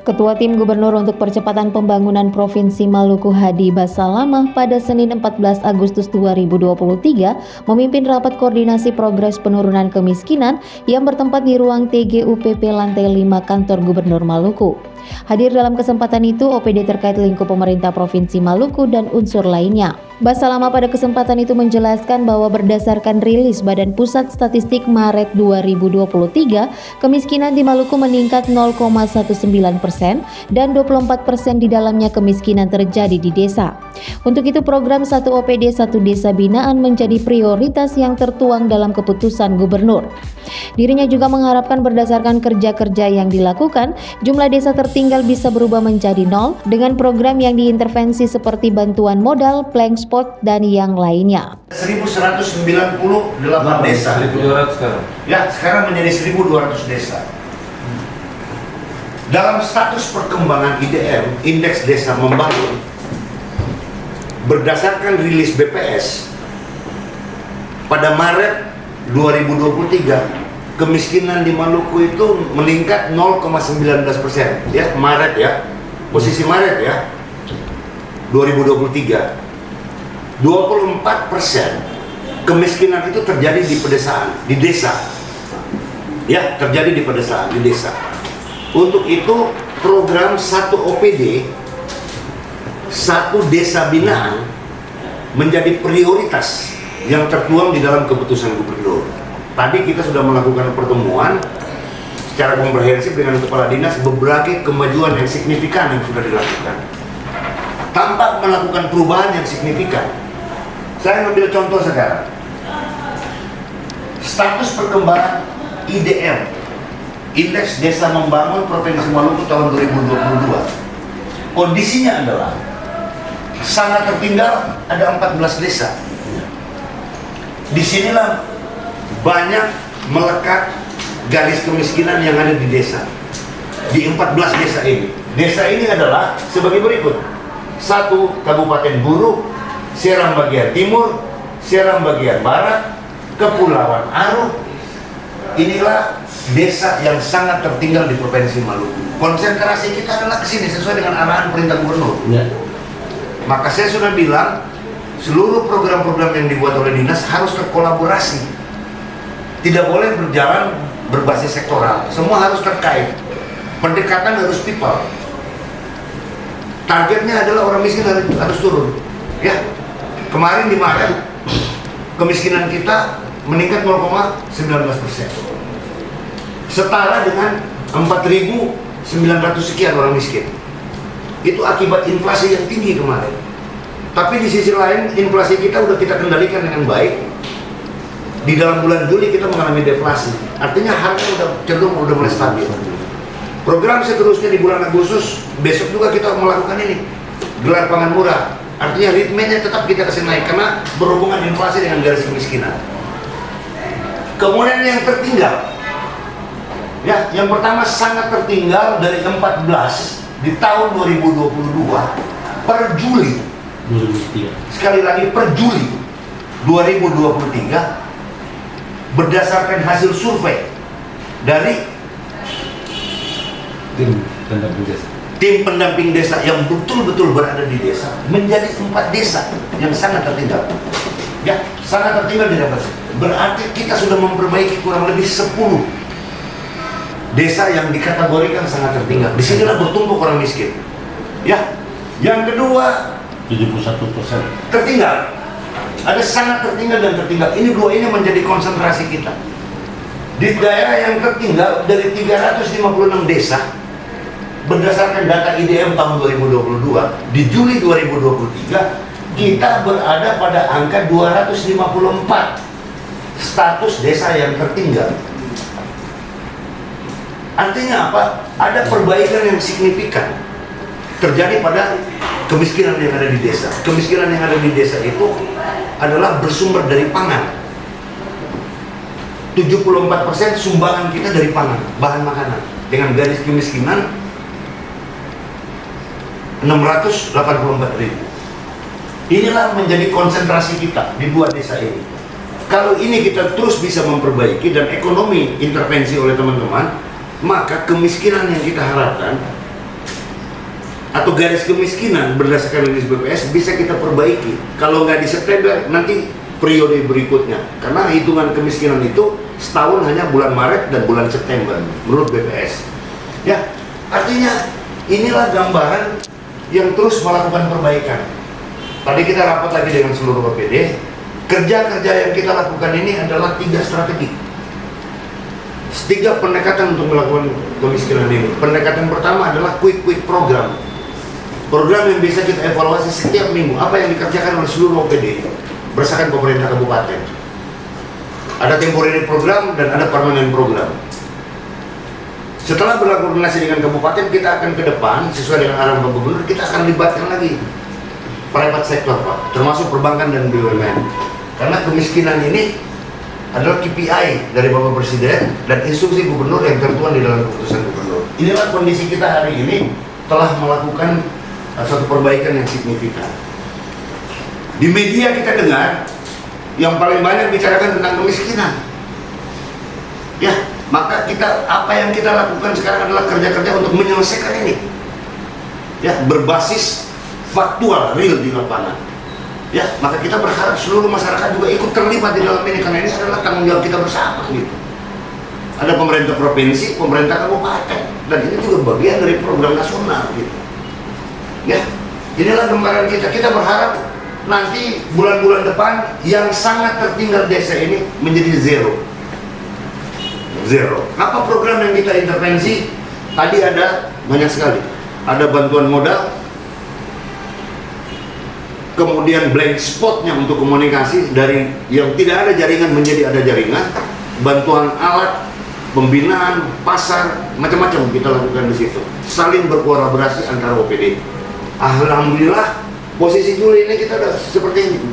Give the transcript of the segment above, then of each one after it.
Ketua Tim Gubernur untuk Percepatan Pembangunan Provinsi Maluku Hadi Basalamah pada Senin 14 Agustus 2023 memimpin rapat koordinasi progres penurunan kemiskinan yang bertempat di ruang TGUPP lantai 5 Kantor Gubernur Maluku. Hadir dalam kesempatan itu OPD terkait lingkup pemerintah Provinsi Maluku dan unsur lainnya. Basalamah pada kesempatan itu menjelaskan bahwa berdasarkan rilis Badan Pusat Statistik Maret 2023, kemiskinan di Maluku meningkat 0,19% dan 24% di dalamnya kemiskinan terjadi di desa. Untuk itu program 1 OPD 1 Desa Binaan menjadi prioritas yang tertuang dalam keputusan Gubernur. Dirinya juga mengharapkan berdasarkan kerja-kerja yang dilakukan, jumlah desa tertinggal bisa berubah menjadi 0 dengan program yang diintervensi seperti bantuan modal, blank spot, dan yang lainnya. 1198 desa. 1200 sekarang. Ya, sekarang menjadi 1200 desa. Dalam status perkembangan IDM, Indeks Desa Membangun, berdasarkan rilis BPS, pada Maret 2023, kemiskinan di Maluku itu meningkat 0,19%. Ya, Maret ya, posisi Maret ya, 2023. 24% kemiskinan itu terjadi di pedesaan, di desa. Ya, terjadi di pedesaan, di desa. Untuk itu program 1 OPD 1 Desa Binaan menjadi prioritas yang tertuang di dalam keputusan Gubernur. Tadi kita sudah melakukan pertemuan secara komprehensif dengan Kepala Dinas, beberapa kemajuan yang signifikan yang sudah dilakukan. Tampak melakukan perubahan yang signifikan. Saya ambil contoh sekarang. Status perkembangan IDM, Indeks Desa Membangun Provinsi Maluku tahun 2022. Kondisinya adalah sangat tertinggal, ada 14 desa. Disinilah banyak melekat garis kemiskinan yang ada di desa. Di 14 desa ini. Desa ini adalah sebagai berikut. 1. Kabupaten Buru, Seram bagian timur, Seram bagian barat, Kepulauan Aru. Inilah desa yang sangat tertinggal di Provinsi Maluku. Konsentrasi kita adalah ke sini sesuai dengan arahan perintah Gubernur. Ya. Maka saya sudah bilang, seluruh program-program yang dibuat oleh dinas harus terkolaborasi. Tidak boleh berjalan berbasis sektoral. Semua harus terkait. Pendekatan harus people. Targetnya adalah orang miskin harus turun. Ya. Kemarin di Maret, kemiskinan kita meningkat 0,19%. Setara dengan 4.900 sekian orang miskin. Itu akibat inflasi yang tinggi kemarin. Tapi di sisi lain, inflasi kita udah kita kendalikan dengan baik. Di dalam bulan Juli kita mengalami deflasi. Artinya harga udah cenderung udah mulai stabil. Program seterusnya di bulan Agustus, besok juga kita melakukan ini. Gelar pangan murah. Artinya ritmenya tetap kita kasih naik karena berhubungan inflasi dengan garis kemiskinan. Kemudian yang tertinggal, ya, yang pertama sangat tertinggal dari 14 di tahun 2022 per Juli. 2003. Sekali lagi per Juli 2023 berdasarkan hasil survei dari tim pendamping desa yang betul-betul berada di desa, menjadi 4 desa yang sangat tertinggal. Ya, sangat tertinggal di dapat. Berarti kita sudah memperbaiki kurang lebih 10 desa yang dikategorikan sangat tertinggal. Disinilah bertumbuh orang miskin. Ya, yang kedua 71% tertinggal. Ada sangat tertinggal dan tertinggal. Ini dua ini menjadi konsentrasi kita. Di daerah yang tertinggal dari 356 desa, berdasarkan data IDM tahun 2022, di Juli 2023 kita berada pada angka 254 status desa yang tertinggal. Artinya apa? Ada perbaikan yang signifikan terjadi pada kemiskinan yang ada di desa. Kemiskinan yang ada di desa itu adalah bersumber dari pangan. 74% sumbangan kita dari pangan, bahan makanan. Dengan garis kemiskinan 684.000. Inilah menjadi konsentrasi kita di 2 desa ini. Kalau ini kita terus bisa memperbaiki dan ekonomi intervensi oleh teman-teman, maka kemiskinan yang kita harapkan atau garis kemiskinan berdasarkan rilis BPS bisa kita perbaiki. Kalau nggak di September, nanti periode berikutnya. Karena hitungan kemiskinan itu setahun hanya bulan Maret dan bulan September menurut BPS. Ya, artinya inilah gambaran yang terus melakukan perbaikan. Tadi kita rapat lagi dengan seluruh OPD. Kerja-kerja yang kita lakukan ini adalah 3 strategi. 3 pendekatan untuk melakukan kemiskinan ini. Pendekatan pertama adalah quick program. Program yang bisa kita evaluasi setiap minggu. Apa yang dikerjakan oleh seluruh OPD berdasarkan pemerintah kabupaten. Ada temporary program dan ada permanent program. Setelah berkoordinasi dengan kabupaten, kita akan ke depan sesuai dengan arahan Bapak Gubernur, kita akan libatkan lagi private sector, Pak, termasuk perbankan dan BUMN. Karena kemiskinan ini adalah KPI dari Bapak Presiden dan instruksi Gubernur yang tertuang di dalam keputusan Gubernur. Inilah kondisi kita hari ini telah melakukan suatu perbaikan yang signifikan. Di media kita dengar yang paling banyak bicarakan tentang kemiskinan. Ya, maka apa yang kita lakukan sekarang adalah kerja-kerja untuk menyelesaikan ini. Ya, berbasis faktual, real di lapangan. Ya, maka kita berharap seluruh masyarakat juga ikut terlibat di dalam ini karena ini adalah tanggung jawab kita bersama gitu. Ada pemerintah provinsi, pemerintah kabupaten, dan ini juga bagian dari program nasional gitu. Ya, inilah gambaran kita. Kita berharap nanti bulan-bulan depan yang sangat tertinggal desa ini menjadi zero. Apa program yang kita intervensi? Tadi ada banyak sekali. Ada bantuan modal, kemudian blank spotnya untuk komunikasi dari yang tidak ada jaringan menjadi ada jaringan, bantuan alat, pembinaan, pasar, macam-macam kita lakukan di situ. Saling berkolaborasi antara OPD. Alhamdulillah, posisi Juli ini kita udah seperti ini.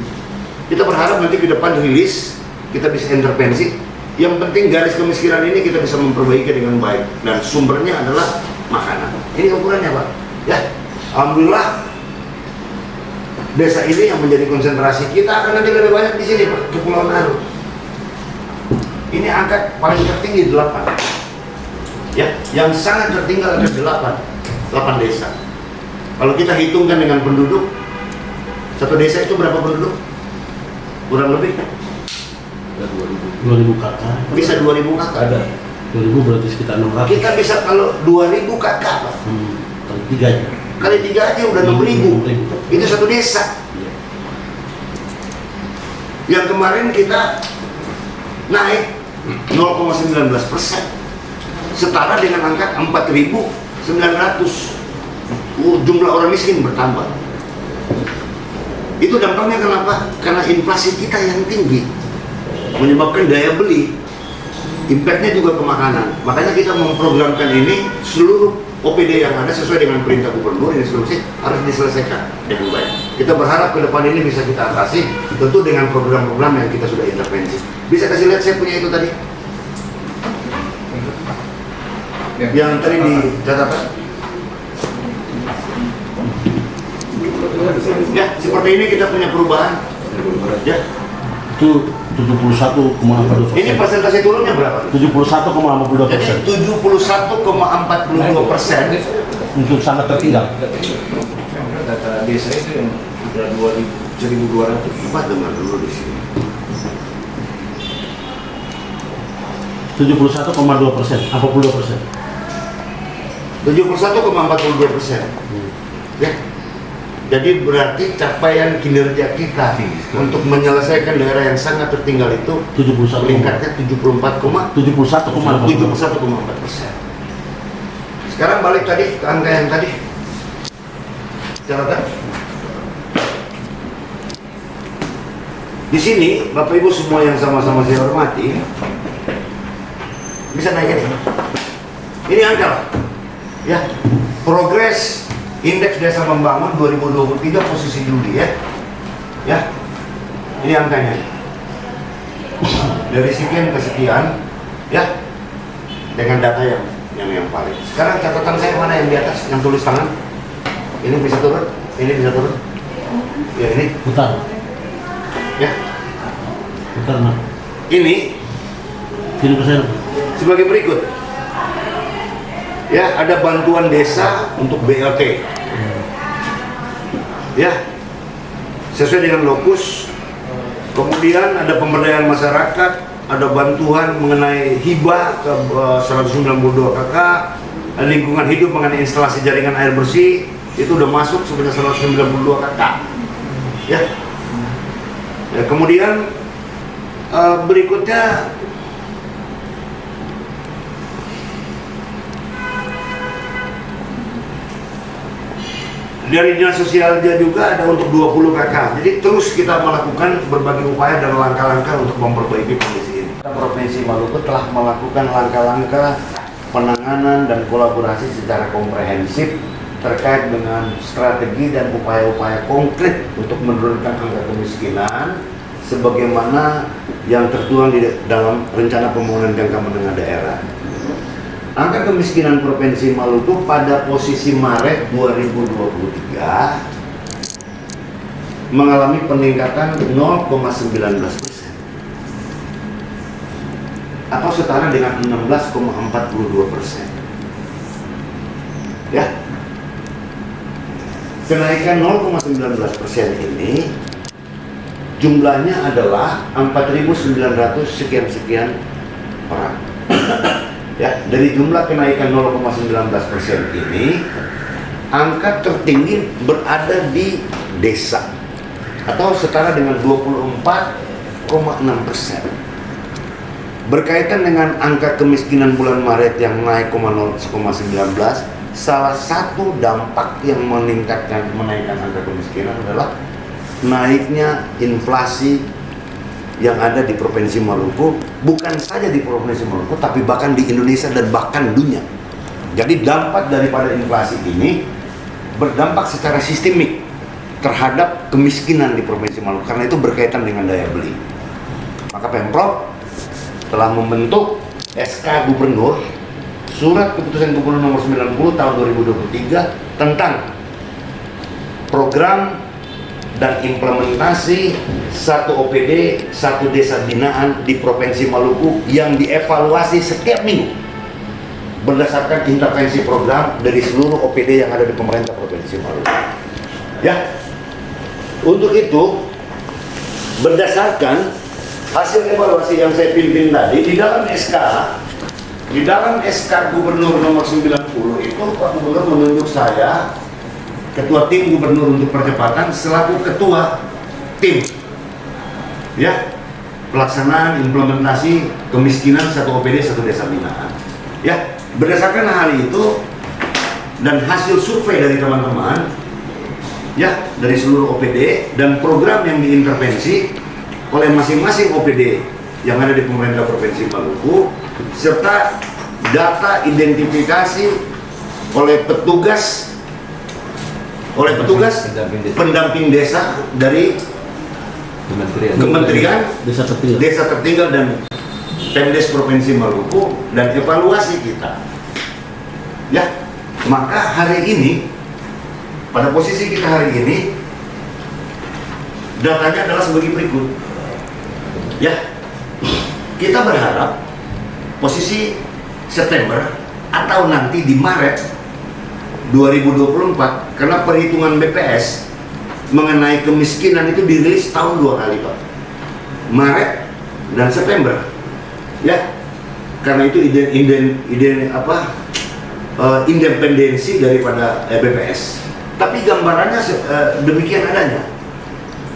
Kita berharap nanti ke depan rilis, kita bisa intervensi. Yang penting garis kemiskinan ini kita bisa memperbaiki dengan baik. Dan sumbernya adalah makanan. Ini ukurannya, Pak. Ya, alhamdulillah desa ini yang menjadi konsentrasi kita akan nanti lebih banyak di sini, Pak, Kepulauan Aru. Ini angka paling tertinggi 8. Ya, yang sangat tertinggal ada 8 desa. Kalau kita hitungkan dengan penduduk, satu desa itu berapa penduduk? Kurang lebih 2000 kakak. bisa 2000 kakak. Ada 2000 berarti sekitar 600. Kita bisa kalau 2000 kakak, Pak. Kali 3 aja. Kali 3 aja udah 6000. Itu satu desa. Iya. Yang kemarin kita naik 0,19%, setara dengan angka 4.900. Jumlah orang miskin bertambah. Itu dampaknya kenapa? Karena inflasi kita yang tinggi, menyebabkan daya beli, impactnya juga ke makanan. Makanya kita memprogramkan ini, seluruh OPD yang ada sesuai dengan perintah Gubernur, instruksi harus diselesaikan dengan baik. Kita berharap ke depan ini bisa kita atasi, tentu dengan program-program yang kita sudah intervensi. Bisa kasih lihat saya punya itu tadi? Yang tadi di catatan. Ya, seperti ini kita punya perubahan. Ya. Itu 71,42%. Ini persentase turunnya berapa? 71,52%. Jadi 71,42% Untuk sangat tertinggal. Data desa itu yang sudah 1.200. Coba dengar dulu di sini. 71,2%, 42%. 71,42%. Ya. Jadi berarti capaian kinerja kita untuk menyelesaikan daerah yang sangat tertinggal itu 71. meningkatnya 71,4%. Sekarang balik tadi ke angka yang tadi. Catatan. Di sini Bapak Ibu semua yang sama-sama saya hormati, bisa naik ini. Ini angka, ya. Progres Indeks Desa Membangun 2023 posisi Juli, ya. Ya. Ini angkanya. Dari sekian ke sekian, ya. Dengan data yang valid. Sekarang catatan saya mana yang di atas, yang tulis tangan? Ini bisa turun, ini bisa turun. Ya, ini. Putar. Ya. Putar, Nak. Ini Kiri ke sana. sebagai berikut. Ya, ada bantuan desa untuk BLT. ya, sesuai dengan lokus. Kemudian ada pemberdayaan masyarakat, ada bantuan mengenai hibah ke 192 KK, lingkungan hidup mengenai instalasi jaringan air bersih, itu udah masuk sebanyak 192 KK. Ya. Ya, kemudian berikutnya dari dinas sosialnya juga ada untuk 20 KK. Jadi terus kita melakukan berbagai upaya dan langkah-langkah untuk memperbaiki kondisi ini. Provinsi Maluku telah melakukan langkah-langkah penanganan dan kolaborasi secara komprehensif terkait dengan strategi dan upaya-upaya konkret untuk menurunkan angka kemiskinan sebagaimana yang tertuang di dalam rencana pembangunan jangka menengah daerah. Angka kemiskinan Provinsi Maluku pada posisi Maret 2023 mengalami peningkatan 0,19% atau setara dengan 16,42%. Ya, kenaikan 0,19% ini jumlahnya adalah 4.900 sekian orang. Ya, dari jumlah kenaikan 0,19% ini, angka tertinggi berada di desa atau setara dengan 24,6%. Berkaitan dengan angka kemiskinan bulan Maret yang naik 0,19, salah satu dampak yang menaikkan angka kemiskinan adalah naiknya inflasi yang ada di Provinsi Maluku, bukan saja di Provinsi Maluku, tapi bahkan di Indonesia dan bahkan dunia. Jadi dampak daripada inflasi ini berdampak secara sistemik terhadap kemiskinan di Provinsi Maluku, karena itu berkaitan dengan daya beli. Maka Pemprov telah membentuk SK Gubernur, Surat Keputusan Gubernur Nomor 90 Tahun 2023 tentang program dan implementasi 1 OPD, 1 desa binaan di Provinsi Maluku yang dievaluasi setiap minggu berdasarkan intervensi program dari seluruh OPD yang ada di pemerintah Provinsi Maluku. Ya, untuk itu berdasarkan hasil evaluasi yang saya pimpin tadi di dalam SK Gubernur Nomor 90 itu Pak Gubernur menunjuk saya Ketua Tim Gubernur untuk Percepatan selaku Ketua Tim, ya, pelaksanaan implementasi kemiskinan 1 OPD 1 desa binaan. Ya, berdasarkan hal itu dan hasil survei dari teman-teman, ya, dari seluruh OPD dan program yang diintervensi oleh masing-masing OPD yang ada di pemerintah Provinsi Maluku serta data identifikasi oleh petugas pendamping desa dari Kementerian Desa Tertinggal dan Pemdes Provinsi Maluku dan evaluasi kita. Ya, maka hari ini pada posisi kita hari ini datanya adalah sebagai berikut. Ya, kita berharap posisi September atau nanti di Maret 2024, karena perhitungan BPS mengenai kemiskinan itu dirilis tahun 2 kali, Pak. Maret dan September. Ya. Karena itu independensi daripada BPS. Tapi gambarannya demikian adanya.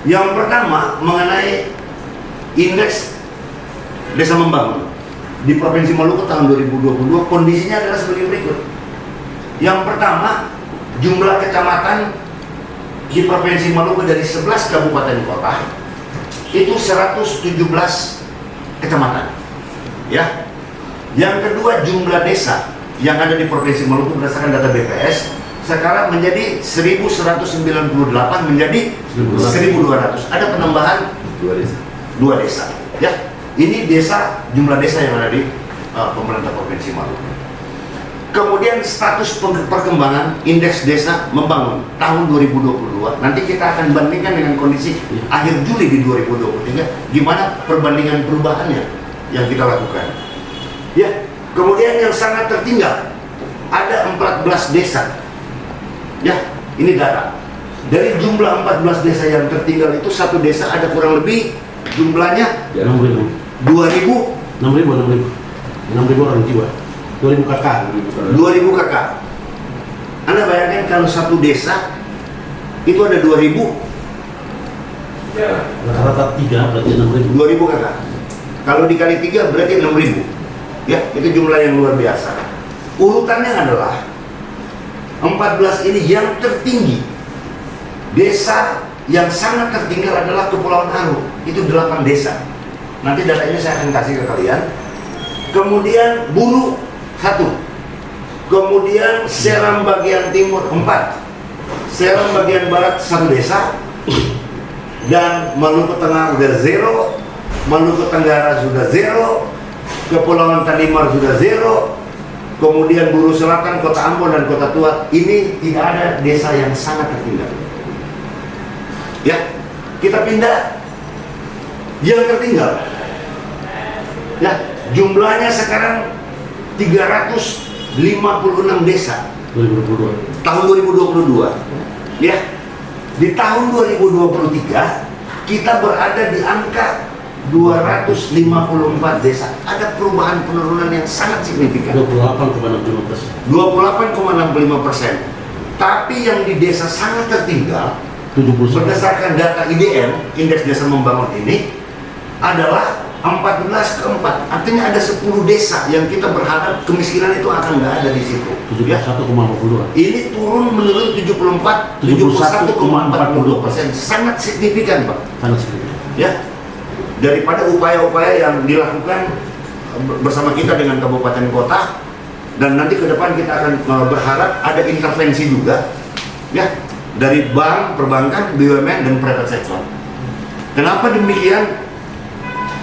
Yang pertama mengenai indeks desa membangun di Provinsi Maluku tahun 2022, kondisinya adalah sebagai berikut. Yang pertama, jumlah kecamatan di Provinsi Maluku dari 11 kabupaten kota itu 117 kecamatan. Ya. Yang kedua, jumlah desa yang ada di Provinsi Maluku berdasarkan data BPS sekarang menjadi 1198 menjadi 1200. Ada penambahan 2 desa. Ya. Ini jumlah desa yang ada di pemerintah Provinsi Maluku. Kemudian status perkembangan indeks desa membangun tahun 2022. Nanti kita akan bandingkan dengan kondisi akhir Juli di 2023, gimana perbandingan perubahannya yang kita lakukan. Ya, kemudian yang sangat tertinggal ada 14 desa. Ya, ini data Dari jumlah 14 desa yang tertinggal itu, satu desa ada kurang lebih jumlahnya 6.000. 2.000 6.000 orang jiwa. 2.000 kakak. 2.000 kakak. Anda bayangkan kalau satu desa itu ada 2.000 Rata-rata 3 berarti 6.000. 2.000 kakak. Kalau dikali 3 berarti 6.000. Ya, itu jumlah yang luar biasa. Urutannya adalah 14 ini yang tertinggi. Desa yang sangat tertinggal adalah Kepulauan Aru, itu 8 desa. Nanti datanya saya akan kasih ke kalian. Kemudian Buru 1, kemudian Seram bagian timur 4, Seram bagian barat 1 desa, dan Maluku Tengah sudah 0, Maluku Tenggara sudah 0, Kepulauan Tanimar sudah 0, kemudian Buru Selatan, Kota Ambon dan Kota Tua, ini tidak ada desa yang sangat tertinggal. Ya, kita pindah yang tertinggal. Ya, jumlahnya sekarang 356 desa 2022. tahun 2022. Ya, di tahun 2023 kita berada di angka 254 desa. Ada perubahan penurunan yang sangat signifikan. 28,65%. 28,65%. Tapi yang di desa sangat tertinggal, 71. berdasarkan data IDM, Indeks Desa Membangun ini, adalah 14 ke 4. Artinya ada 10 desa yang kita berharap kemiskinan itu akan nggak ada di situ. Ya. 71,52. Ini turun menurun 71,42%. Sangat signifikan, Pak. Sangat signifikan. Ya. Daripada upaya-upaya yang dilakukan bersama kita dengan kabupaten kota, dan nanti ke depan kita akan berharap ada intervensi juga, ya, dari bank, perbankan, BUMN, dan private sector. Kenapa demikian?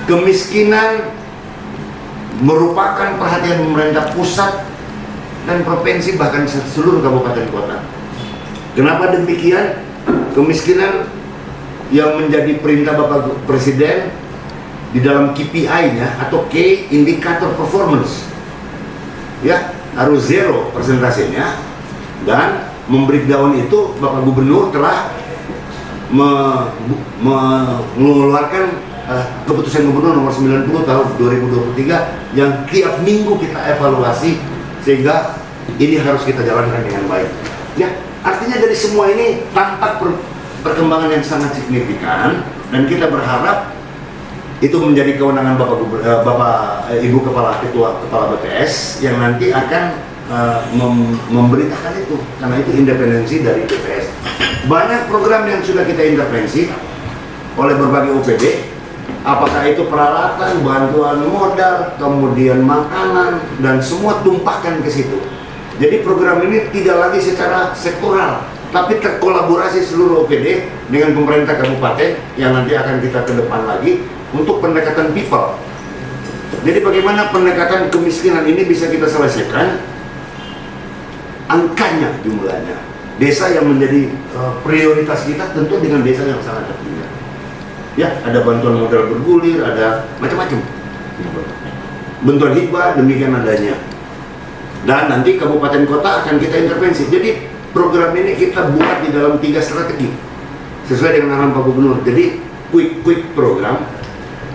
Kemiskinan merupakan perhatian pemerintah pusat dan provinsi, bahkan seluruh kabupaten kota. Kenapa demikian? Kemiskinan yang menjadi perintah Bapak Presiden di dalam KPI-nya atau Key Indicator Performance, ya, harus 0 persentasenya, dan membreakdown itu Bapak Gubernur telah mengeluarkan keputusan Gubernur nomor 90 tahun 2023 yang tiap minggu kita evaluasi, sehingga ini harus kita jalankan dengan baik. Ya, artinya dari semua ini tampak perkembangan yang sangat signifikan, dan kita berharap itu menjadi kewenangan Ibu Kepala BPS yang nanti akan memberitakan itu, karena itu independensi dari BPS. Banyak program yang sudah kita intervensi oleh berbagai OPD, apakah itu peralatan, bantuan modal, kemudian makanan, dan semua tumpahkan ke situ. Jadi program ini tidak lagi secara sektoral, tapi terkolaborasi seluruh OPD dengan pemerintah kabupaten yang nanti akan kita ke depan lagi untuk pendekatan people. Jadi bagaimana pendekatan kemiskinan ini bisa kita selesaikan? Angkanya, jumlahnya, desa yang menjadi prioritas kita tentu dengan desa yang sangat tertinggal. Ya, ada bantuan modal bergulir, ada macam-macam. Bantuan hibah demikian adanya. Dan nanti kabupaten kota akan kita intervensi. Jadi program ini kita buat di dalam 3 strategi sesuai dengan arahan Pak Gubernur. Jadi quick program,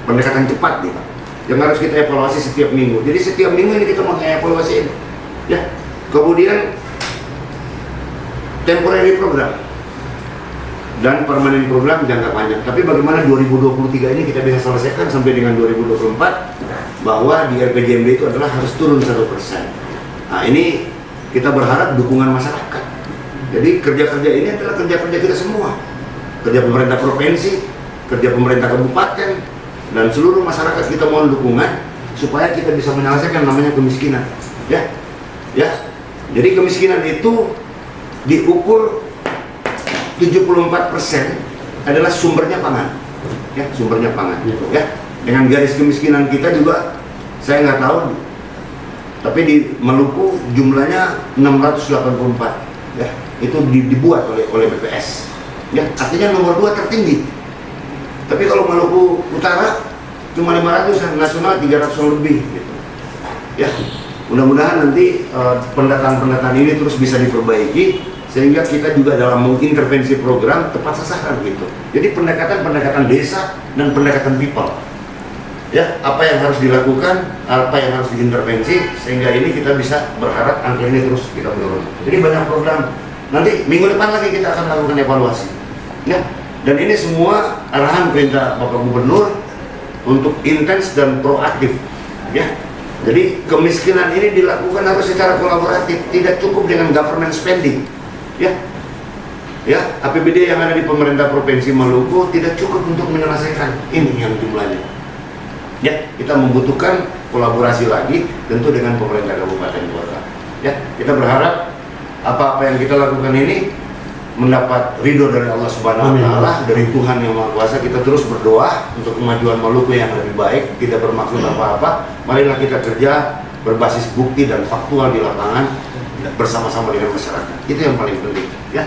pendekatan cepat nih Pak, yang harus kita evaluasi setiap minggu. Jadi setiap minggu ini kita mau evaluasi ini. Ya. Kemudian temporary program dan permanen program jangka panjang. Tapi bagaimana 2023 ini kita bisa selesaikan sampai dengan 2024, bahwa di RPJMD itu adalah harus turun 1%. Nah, ini kita berharap dukungan masyarakat. Jadi kerja-kerja ini adalah kerja-kerja kita semua, kerja pemerintah provinsi, kerja pemerintah kabupaten, dan seluruh masyarakat kita mohon dukungan supaya kita bisa menyelesaikan namanya kemiskinan. Ya. Jadi kemiskinan itu diukur 74% adalah sumbernya pangan. Ya, sumbernya pangan. Ya. Dengan garis kemiskinan kita juga saya nggak tahu, tapi di Maluku jumlahnya 684. Ya, itu dibuat oleh BPS. Ya, artinya nomor 2 tertinggi. Tapi kalau Maluku Utara cuma 500, nasional 300 lebih gitu. Ya. Mudah-mudahan nanti pendataan ini terus bisa diperbaiki sehingga kita juga dalam mengintervensi program tepat sasaran gitu. Jadi pendekatan desa dan pendekatan people. Ya, apa yang harus dilakukan, apa yang harus diintervensi, sehingga ini kita bisa berharap angka ini terus kita menurun. Jadi banyak program. Nanti minggu depan lagi kita akan lakukan evaluasi. Ya, dan ini semua arahan perintah Bapak Gubernur untuk intens dan proaktif. Ya, jadi kemiskinan ini dilakukan harus secara kolaboratif, tidak cukup dengan government spending. Ya, APBD yang ada di pemerintah Provinsi Maluku tidak cukup untuk menyelesaikan ini yang jumlahnya. Ya, kita membutuhkan kolaborasi lagi tentu dengan pemerintah kabupaten kota. Ya, kita berharap apa-apa yang kita lakukan ini mendapat ridho dari Allah Subhanahu wa Ta'ala, dari Tuhan Yang Maha Kuasa. Kita terus berdoa untuk kemajuan Maluku yang lebih baik. Tidak bermaksud apa-apa, marilah kita kerja berbasis bukti dan faktual di lapangan bersama-sama dengan masyarakat. Itu yang paling penting, ya.